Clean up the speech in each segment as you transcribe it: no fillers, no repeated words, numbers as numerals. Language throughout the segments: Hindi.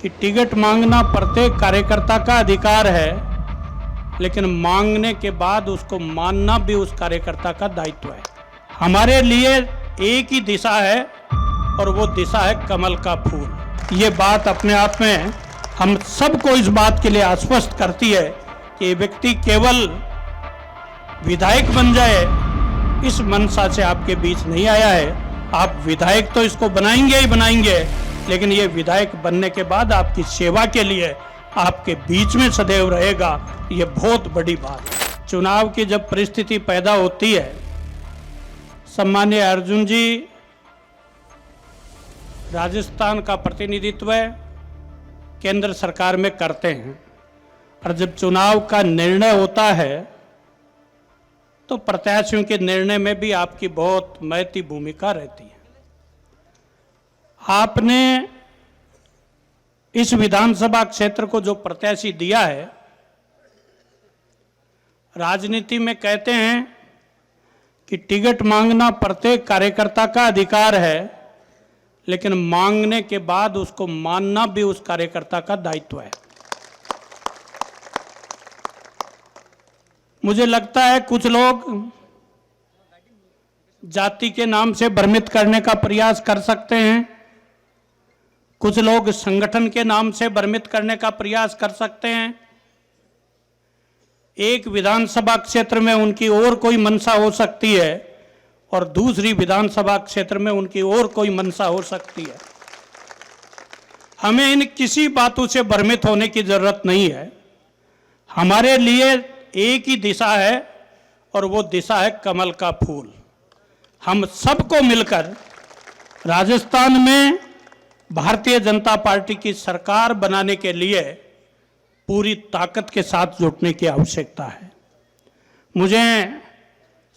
कि टिकट मांगना प्रत्येक कार्यकर्ता का अधिकार है, लेकिन मांगने के बाद उसको मानना भी उस कार्यकर्ता का दायित्व है। हमारे लिए एक ही दिशा है और वो दिशा है कमल का फूल। ये बात अपने आप में हम सबको इस बात के लिए आश्वस्त करती है कि ये व्यक्ति केवल विधायक बन जाए इस मंशा से आपके बीच नहीं आया है। आप विधायक तो इसको बनाएंगे ही बनाएंगे, लेकिन ये विधायक बनने के बाद आपकी सेवा के लिए आपके बीच में सदैव रहेगा। ये बहुत बड़ी बात है। चुनाव की जब परिस्थिति पैदा होती है, सम्मानीय अर्जुन जी राजस्थान का प्रतिनिधित्व केंद्र सरकार में करते हैं, और जब चुनाव का निर्णय होता है तो प्रत्याशियों के निर्णय में भी आपकी बहुत महती भूमिका रहती है। आपने इस विधानसभा क्षेत्र को जो प्रत्याशी दिया है, राजनीति में कहते हैं कि टिकट मांगना प्रत्येक कार्यकर्ता का अधिकार है, लेकिन मांगने के बाद उसको मानना भी उस कार्यकर्ता का दायित्व है। मुझे लगता है कुछ लोग जाति के नाम से भ्रमित करने का प्रयास कर सकते हैं, कुछ लोग संगठन के नाम से भ्रमित करने का प्रयास कर सकते हैं। एक विधानसभा क्षेत्र में उनकी और कोई मंशा हो सकती है और दूसरी विधानसभा क्षेत्र में उनकी और कोई मंशा हो सकती है। हमें इन किसी बातों से भ्रमित होने की जरूरत नहीं है। हमारे लिए एक ही दिशा है और वो दिशा है कमल का फूल। हम सबको मिलकर राजस्थान में भारतीय जनता पार्टी की सरकार बनाने के लिए पूरी ताकत के साथ जुटने की आवश्यकता है। मुझे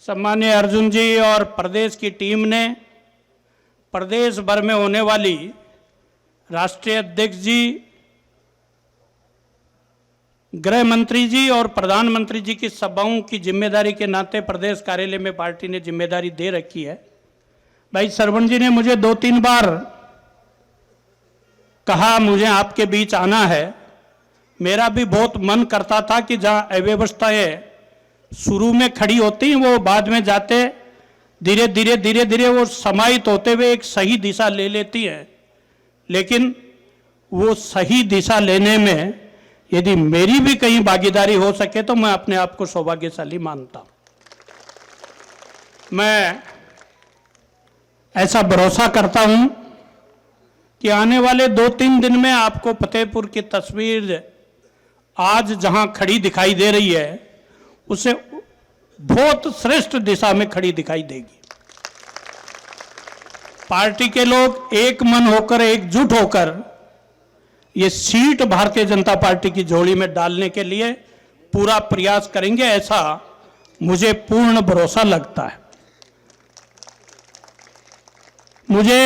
सम्मानीय अर्जुन जी और प्रदेश की टीम ने प्रदेश भर में होने वाली राष्ट्रीय अध्यक्ष जी, गृह मंत्री जी और प्रधानमंत्री जी की सभाओं की जिम्मेदारी के नाते प्रदेश कार्यालय में पार्टी ने जिम्मेदारी दे रखी है। भाई श्रवण जी ने मुझे 2-3 बार कहा मुझे आपके बीच आना है। मेरा भी बहुत मन करता था कि जहां अव्यवस्थाएं शुरू में खड़ी होती वो बाद में जाते धीरे धीरे वो समाहित होते हुए एक सही दिशा ले लेती हैं, लेकिन वो सही दिशा लेने में यदि मेरी भी कहीं भागीदारी हो सके तो मैं अपने आप को सौभाग्यशाली मानता हूं। मैं ऐसा भरोसा करता हूं कि आने वाले 2-3 दिन में आपको फतेहपुर की तस्वीर आज जहां खड़ी दिखाई दे रही है उसे बहुत श्रेष्ठ दिशा में खड़ी दिखाई देगी। पार्टी के लोग एक मन होकर, एकजुट होकर ये सीट भारतीय जनता पार्टी की झोली में डालने के लिए पूरा प्रयास करेंगे, ऐसा मुझे पूर्ण भरोसा लगता है। मुझे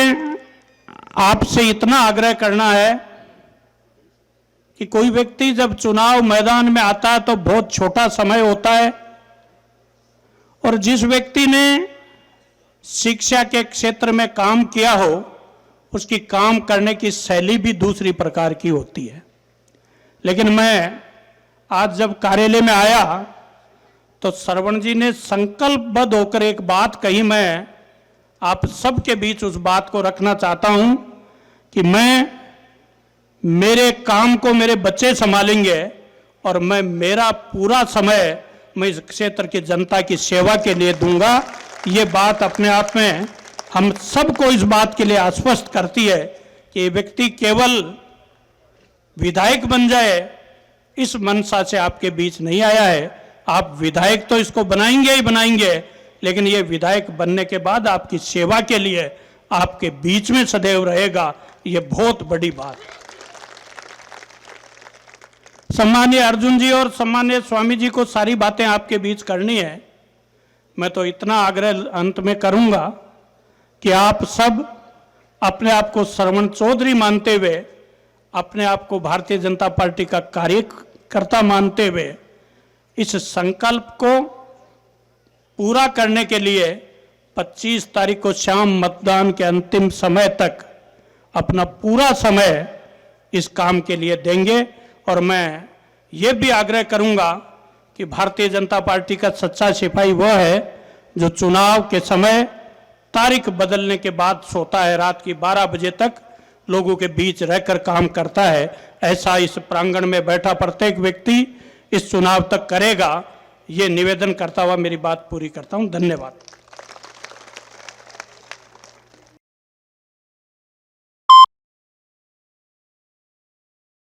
आपसे इतना आग्रह करना है कि कोई व्यक्ति जब चुनाव मैदान में आता है तो बहुत छोटा समय होता है, और जिस व्यक्ति ने शिक्षा के क्षेत्र में काम किया हो उसकी काम करने की शैली भी दूसरी प्रकार की होती है। लेकिन मैं आज जब कार्यालय में आया तो श्रवण जी ने संकल्पबद्ध होकर एक बात कही, मैं आप सबके बीच उस बात को रखना चाहता हूं कि मेरे काम को मेरे बच्चे संभालेंगे और मेरा पूरा समय मैं इस क्षेत्र की जनता की सेवा के लिए दूंगा। ये बात अपने आप में हम सबको इस बात के लिए आश्वस्त करती है कि ये व्यक्ति केवल विधायक बन जाए इस मंशा से आपके बीच नहीं आया है। आप विधायक तो इसको बनाएंगे ही बनाएंगे, लेकिन ये विधायक बनने के बाद आपकी सेवा के लिए आपके बीच में सदैव रहेगा। ये बहुत बड़ी बात है। सम्मानीय अर्जुन जी और सम्मानीय स्वामी जी को सारी बातें आपके बीच करनी है। मैं तो इतना आग्रह अंत में करूंगा कि आप सब अपने आप को श्रवण चौधरी मानते हुए, अपने आप को भारतीय जनता पार्टी का कार्यकर्ता मानते हुए इस संकल्प को पूरा करने के लिए 25 तारीख को शाम मतदान के अंतिम समय तक अपना पूरा समय इस काम के लिए देंगे। और मैं ये भी आग्रह करूंगा कि भारतीय जनता पार्टी का सच्चा सिपाही वह है जो चुनाव के समय तारीख बदलने के बाद सोता है, रात की 12 बजे तक लोगों के बीच रहकर काम करता है। ऐसा इस प्रांगण में बैठा प्रत्येक व्यक्ति इस चुनाव तक करेगा, ये निवेदन करता हुआ मेरी बात पूरी करता हूं। धन्यवाद।